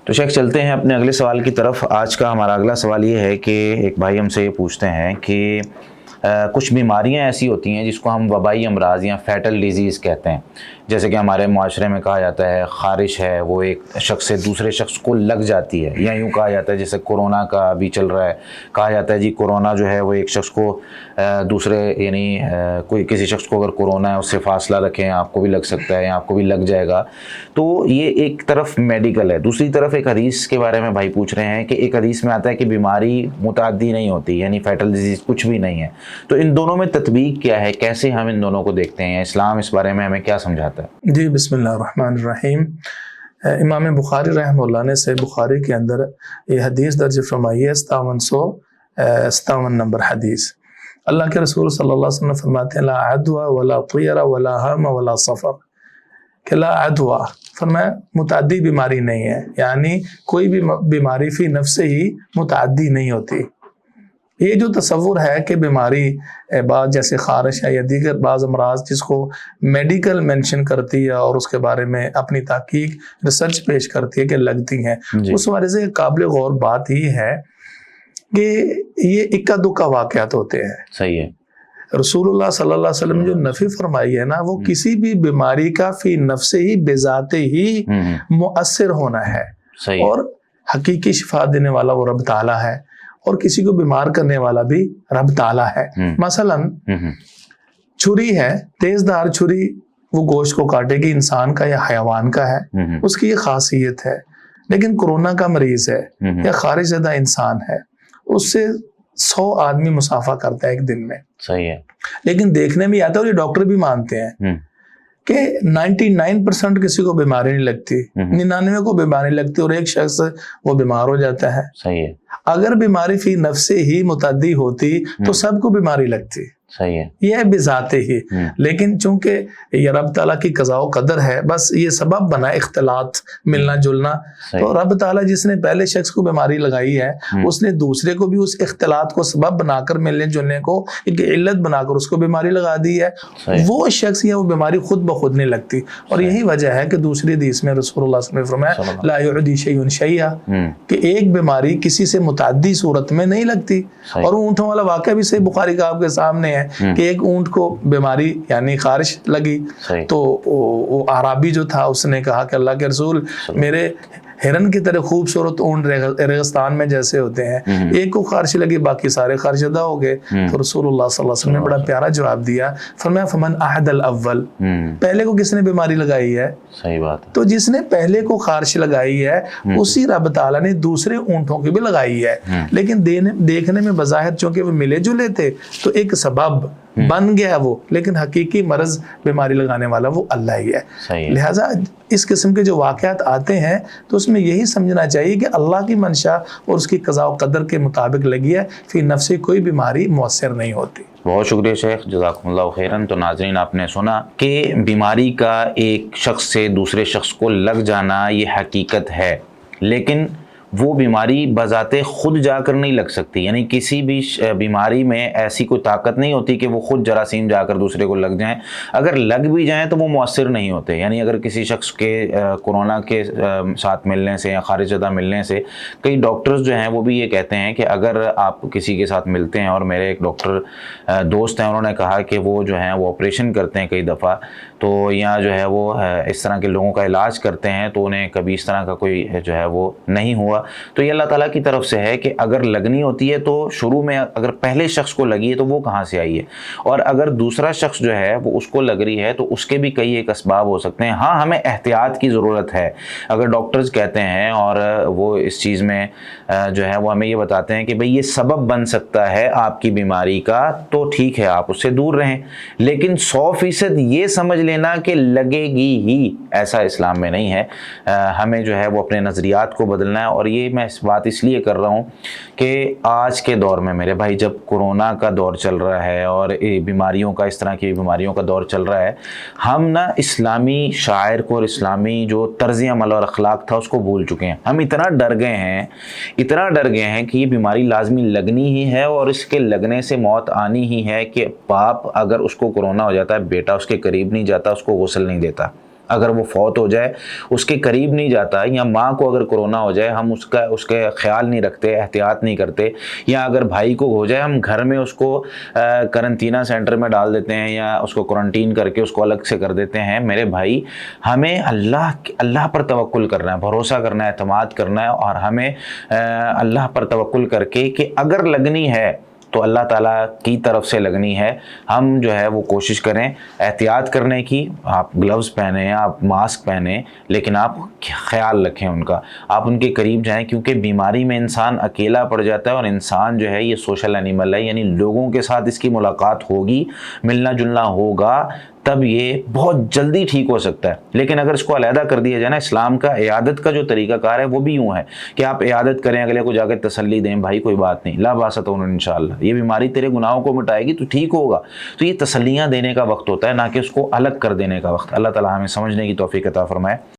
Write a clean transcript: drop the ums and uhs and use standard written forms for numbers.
تو شیخ چلتے ہیں اپنے اگلے سوال کی طرف۔ آج کا ہمارا اگلا سوال یہ ہے کہ ایک بھائی ہم سے یہ پوچھتے ہیں کہ کچھ بیماریاں ایسی ہوتی ہیں جس کو ہم وبائی امراض یا فیٹل ڈیزیز کہتے ہیں، جیسے کہ ہمارے معاشرے میں کہا جاتا ہے خارش ہے وہ ایک شخص سے دوسرے شخص کو لگ جاتی ہے، یا یوں کہا جاتا ہے جیسے کورونا کا ابھی چل رہا ہے، کہا جاتا ہے جی کورونا جو ہے وہ ایک شخص کو دوسرے یعنی کوئی کسی شخص کو اگر کورونا ہے اس سے فاصلہ رکھیں، آپ کو بھی لگ سکتا ہے یا آپ کو بھی لگ جائے گا۔ تو یہ ایک طرف میڈیکل ہے، دوسری طرف ایک حدیث کے بارے میں بھائی پوچھ رہے ہیں کہ ایک حدیث میں آتا ہے کہ بیماری متعدی نہیں ہوتی، یعنی فیٹل ڈیزیز کچھ بھی نہیں ہے۔ تو ان دونوں میں تطبیق کیا ہے، کیسے ہم ان دونوں کو دیکھتے ہیں، اسلام اس بارے میں ہمیں کیا سمجھاتا ہے؟ جی بسم اللہ الرحمن الرحیم۔ امام بخاری رحمہ اللہ نے صحیح بخاری کے اندر یہ حدیث درج فرمائی ہے، 5757 نمبر حدیث۔ اللہ کے رسول صلی اللہ علیہ وسلم فرماتے ہیں لا عدوى ولا طیر ولا ہم ولا سفر، کہ لا عدوى فرمایا متعدی بیماری نہیں ہے، یعنی کوئی بھی بیماری فی نفس ہی متعدی نہیں ہوتی۔ یہ جو تصور ہے کہ بیماری بعض جیسے خارش ہے یا دیگر بعض امراض جس کو میڈیکل مینشن کرتی ہے اور اس کے بارے میں اپنی تحقیق ریسرچ پیش کرتی ہے کہ لگتی ہیں، اس وجہ سے قابل غور بات یہ ہے کہ یہ اکا دکا واقعات ہوتے ہیں۔ صحیح ہے۔ رسول اللہ صلی اللہ علیہ وسلم جو نفی فرمائی ہے نا، وہ کسی بھی بیماری کا فی نفس ہی بذات ہی مؤثر ہونا ہے، اور حقیقی شفا دینے والا وہ رب تعالیٰ ہے، اور کسی کو بیمار کرنے والا بھی رب تعالیٰ ہے۔ مثلا چھری ہے، تیز دار چھری وہ گوشت کو کاٹے گی، انسان کا یا حیوان کا ہے، اس کی یہ خاصیت ہے۔ لیکن کورونا کا مریض ہے یا خارج زدہ انسان ہے، اس سے 100 آدمی مسافہ کرتا ہے ایک دن میں۔ صحیح ہے۔ لیکن دیکھنے میں آتا ہے، اور یہ ڈاکٹر بھی مانتے ہیں کہ 99% کسی کو بیماری نہیں لگتی، 99 کو بیماری لگتی، اور ایک شخص وہ بیمار ہو جاتا ہے۔ صحیح ہے۔ اگر بیماری فی نفس ہی متعدی ہوتی تو سب کو بیماری لگتی۔ صحیح ہے۔ یہ ہے بذات ہی، لیکن چونکہ یہ رب تعالیٰ کی قضاء و قدر ہے، بس یہ سبب بنا اختلاط، ملنا جلنا۔ تو رب تعالیٰ جس نے پہلے شخص کو بیماری لگائی ہے، اس نے دوسرے کو بھی اس اختلاط کو سبب بنا کر ملنے جلنے کو ایک علت بنا کر اس کو بیماری لگا دی ہے۔ وہ شخص یا وہ بیماری خود بخود نہیں لگتی، اور یہی وجہ ہے کہ دوسری حدیث میں رسول اللہ صلی اللہ علیہ وسلم نے فرمایا لا یعدی شیء شیئا، کہ ایک بیماری کسی سے متعدی صورت میں نہیں لگتی۔ اور اونٹوں والا واقعہ بھی صحیح بخاری کا آپ کے سامنے ہے کہ ایک اونٹ کو بیماری یعنی خارش لگی، تو وہ اعرابی جو تھا اس نے کہا کہ اللہ کے رسول میرے ہرن کی طرح خوبصورت اونٹ ریگستان میں جیسے ہوتے ہیں، ایک کو خارش لگی باقی سارے خارش زدہ ہو گئے۔ تو رسول اللہ صلی اللہ علیہ وسلم نے بڑا پیارا جواب دیا، فرمایا فمن احد الاول، پہلے کو کس نے بیماری لگائی ہے؟ صحیح بات۔ تو جس نے پہلے کو خارش لگائی ہے اسی رب تعالیٰ نے دوسرے اونٹوں کی بھی لگائی ہے، لیکن دیکھنے میں بظاہر چونکہ وہ ملے جلے تھے تو ایک سبب بن گیا وہ، لیکن حقیقی مرض بیماری لگانے والا وہ اللہ ہی ہے۔ لہٰذا اس قسم کے جو واقعات آتے ہیں تو اس میں یہی سمجھنا چاہیے کہ اللہ کی منشا اور اس کی قضاء و قدر کے مطابق لگی ہے، فی نفسی کوئی بیماری مؤثر نہیں ہوتی۔ بہت شکریہ شیخ، جزاکم اللہ خیراً۔ تو ناظرین آپ نے سنا کہ بیماری کا ایک شخص سے دوسرے شخص کو لگ جانا یہ حقیقت ہے، لیکن وہ بیماری بذات خود جا کر نہیں لگ سکتی، یعنی کسی بھی بیماری میں ایسی کوئی طاقت نہیں ہوتی کہ وہ خود جراثیم جا کر دوسرے کو لگ جائیں، اگر لگ بھی جائیں تو وہ مؤثر نہیں ہوتے۔ یعنی اگر کسی شخص کے کورونا کے ساتھ ملنے سے یا خارج زدہ ملنے سے، کئی ڈاکٹرز جو ہیں وہ بھی یہ کہتے ہیں کہ اگر آپ کسی کے ساتھ ملتے ہیں، اور میرے ایک ڈاکٹر دوست ہیں انہوں نے کہا کہ وہ جو ہیں وہ آپریشن کرتے ہیں کئی دفعہ، تو یا جو ہے وہ اس طرح کے لوگوں کا علاج کرتے ہیں، تو انہیں کبھی اس طرح کا کوئی جو ہے وہ نہیں ہوا۔ تو یہ اللہ تعالیٰ کی طرف سے ہے کہ اگر لگنی ہوتی ہے تو شروع میں اگر پہلے شخص کو لگی ہے تو وہ کہاں سے آئی ہے، اور اگر دوسرا شخص جو ہے وہ اس کو لگ رہی ہے تو اس کے بھی کئی ایک اسباب ہو سکتے ہیں۔ ہاں ہمیں احتیاط کی ضرورت ہے، اگر ڈاکٹرز کہتے ہیں اور وہ اس چیز میں جو ہے وہ ہمیں یہ بتاتے ہیں کہ بھئی یہ سبب بن سکتا ہے آپ کی بیماری کا، تو ٹھیک ہے آپ اس سے دور رہیں، لیکن 100% یہ سمجھ لینا کہ لگے گی ہی، ایسا اسلام میں نہیں ہے۔ ہمیں جو ہے وہ اپنے نظریات کو بدلنا ہے، اور یہ میں اس بات اس لیے کر رہا ہوں کہ آج کے دور میں میرے بھائی جب کورونا کا دور چل رہا ہے اور بیماریوں کا اس طرح کی بیماریوں کا دور چل رہا ہے، ہم نا اسلامی شاعر کو اور اسلامی جو طرز عمل اور اخلاق تھا اس کو بھول چکے ہیں۔ ہم اتنا ڈر گئے ہیں کہ یہ بیماری لازمی لگنی ہی ہے، اور اس کے لگنے سے موت آنی ہی ہے، کہ باپ اگر اس کو کورونا ہو جاتا ہے بیٹا اس کے قریب نہیں جاتا، اس کو غسل نہیں دیتا۔ اگر وہ فوت ہو جائے اس کے قریب نہیں جاتا، یا ماں کو اگر کورونا ہو جائے ہم اس کے خیال نہیں رکھتے، احتیاط نہیں کرتے، یا اگر بھائی کو ہو جائے ہم گھر میں اس کو قرنطینہ سینٹر میں ڈال دیتے ہیں یا اس کو کوارنٹین کر کے اس کو الگ سے کر دیتے ہیں، میرے بھائی ہمیں اللہ پر توکل کرنا ہے، بھروسہ کرنا ہے، اعتماد کرنا ہے، اور ہمیں اللہ پر توکل کر کے کہ اگر لگنی ہے تو اللہ تعالیٰ کی طرف سے لگنی ہے، ہم جو ہے وہ کوشش کریں احتیاط کرنے کی، آپ گلوز پہنیں، آپ ماسک پہنیں، لیکن آپ خیال رکھیں ان کا، آپ ان کے قریب جائیں، کیونکہ بیماری میں انسان اکیلا پڑ جاتا ہے، اور انسان جو ہے یہ سوشل اینیمل ہے، یعنی لوگوں کے ساتھ اس کی ملاقات ہوگی، ملنا جلنا ہوگا، تب یہ بہت جلدی ٹھیک ہو سکتا ہے۔ لیکن اگر اس کو علیحدہ کر دیا جائے نا، اسلام کا عیادت کا جو طریقہ کار ہے وہ بھی یوں ہے کہ آپ عیادت کریں، اگلے کو جا کے تسلی دیں، بھائی کوئی بات نہیں، لا باسط انشاءاللہ، یہ بیماری تیرے گناہوں کو مٹائے گی تو ٹھیک ہوگا۔ تو یہ تسلیاں دینے کا وقت ہوتا ہے، نہ کہ اس کو الگ کر دینے کا وقت۔ اللہ تعالیٰ ہمیں سمجھنے کی توفیق عطا فرمائے۔